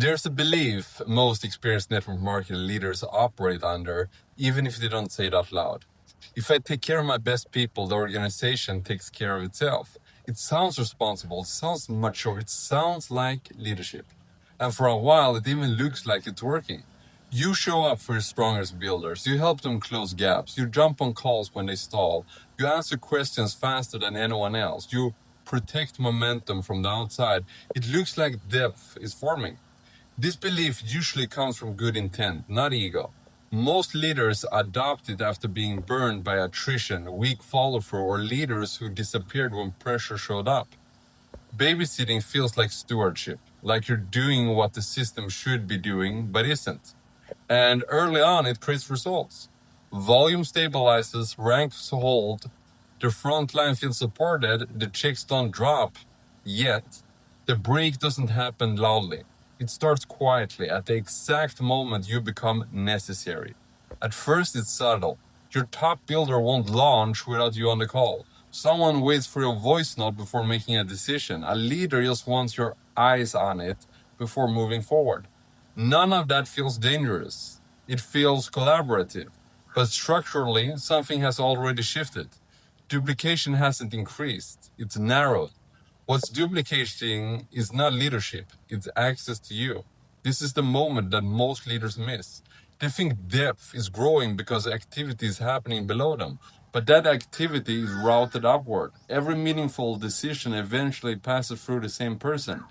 There's a belief most experienced network marketing leaders operate under, even if they don't say it out loud. If I take care of my best people, the organization takes care of itself. It sounds responsible, it sounds mature, it sounds like leadership. And for a while, it even looks like it's working. You show up for your strongest builders, you help them close gaps, you jump on calls when they stall, you answer questions faster than anyone else, you protect momentum from the outside. It looks like depth is forming. This belief usually comes from good intent, not ego. Most leaders adopt it after being burned by attrition, weak follow-through, or leaders who disappeared when pressure showed up. Babysitting feels like stewardship, like you're doing what the system should be doing, but isn't. And early on, it creates results. Volume stabilizes, ranks hold, the front line feels supported, the checks don't drop, yet the break doesn't happen loudly. It starts quietly at the exact moment you become necessary. At first, it's subtle. Your top builder won't launch without you on the call. Someone waits for your voice note before making a decision. A leader just wants your eyes on it before moving forward. None of that feels dangerous. It feels collaborative. But structurally, something has already shifted. Duplication hasn't increased, it's narrowed. What's duplicating is not leadership, it's access to you. This is the moment that most leaders miss. They think depth is growing because activity is happening below them, but that activity is routed upward. Every meaningful decision eventually passes through the same person.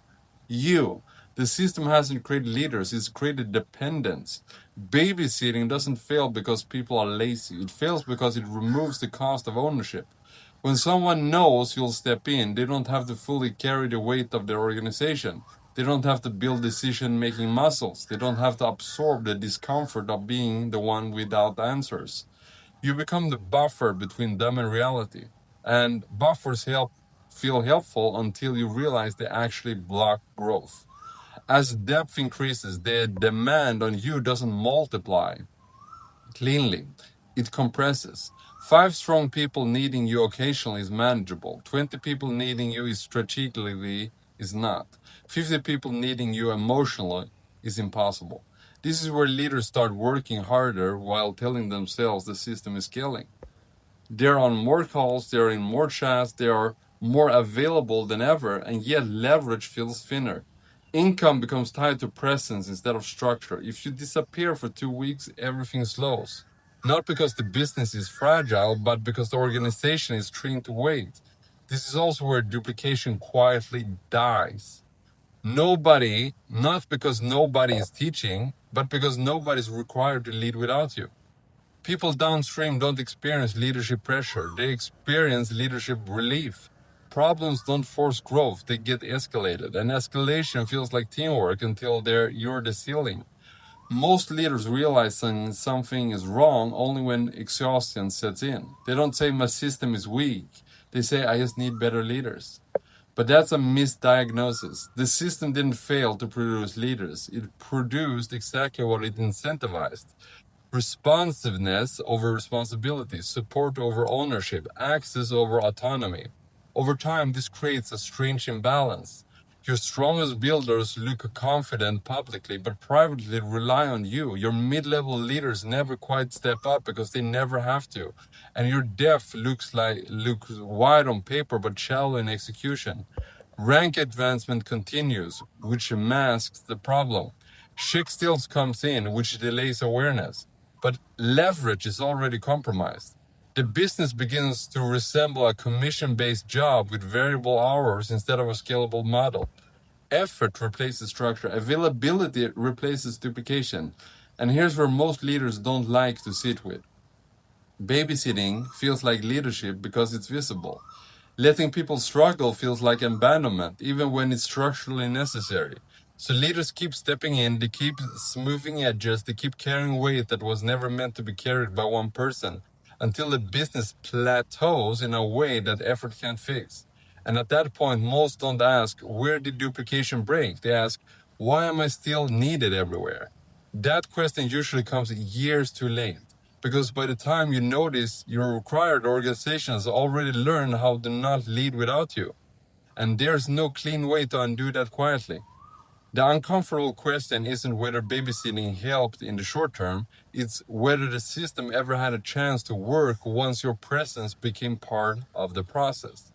You. The system hasn't created leaders, it's created dependence. Babysitting doesn't fail because people are lazy, it fails because it removes the cost of ownership. When someone knows you'll step in, they don't have to fully carry the weight of their organization. They don't have to build decision-making muscles. They don't have to absorb the discomfort of being the one without answers. You become the buffer between them and reality. And buffers feel helpful until you realize they actually block growth. As depth increases, the demand on you doesn't multiply cleanly, it compresses. 5 strong people needing you occasionally is manageable. 20 people needing you is strategically is not. 50 people needing you emotionally is impossible. This is where leaders start working harder while telling themselves the system is killing. They're on more calls, they're in more chats, they are more available than ever, and yet leverage feels thinner. Income becomes tied to presence instead of structure. If you disappear for 2 weeks, everything slows. Not because the business is fragile, but because the organization is trained to wait. This is also where duplication quietly dies. Nobody, not because nobody is teaching, but because nobody is required to lead without you. People downstream don't experience leadership pressure, they experience leadership relief. Problems don't force growth, they get escalated, and escalation feels like teamwork until you're the ceiling. Most leaders realize something is wrong only when exhaustion sets in. They don't say my system is weak, they say I just need better leaders. But that's a misdiagnosis. The system didn't fail to produce leaders, it produced exactly what it incentivized. Responsiveness over responsibility, support over ownership, access over autonomy. Over time, this creates a strange imbalance. Your strongest builders look confident publicly, but privately rely on you. Your mid-level leaders never quite step up because they never have to. And your depth looks wide on paper but shallow in execution. Rank advancement continues, which masks the problem. Chick steals comes in, which delays awareness. But leverage is already compromised. The business begins to resemble a commission-based job with variable hours instead of a scalable model. Effort replaces structure. Availability replaces duplication. And here's where most leaders don't like to sit with. Babysitting feels like leadership because it's visible. Letting people struggle feels like abandonment, even when it's structurally necessary. So leaders keep stepping in, they keep smoothing edges, they keep carrying weight that was never meant to be carried by one person, until the business plateaus in a way that effort can't fix. And at that point, most don't ask, where did duplication break? They ask, why am I still needed everywhere? That question usually comes years too late. Because by the time you notice, your required organization has already learned how to not lead without you. And there's no clean way to undo that quietly. The uncomfortable question isn't whether babysitting helped in the short term, it's whether the system ever had a chance to work once your presence became part of the process.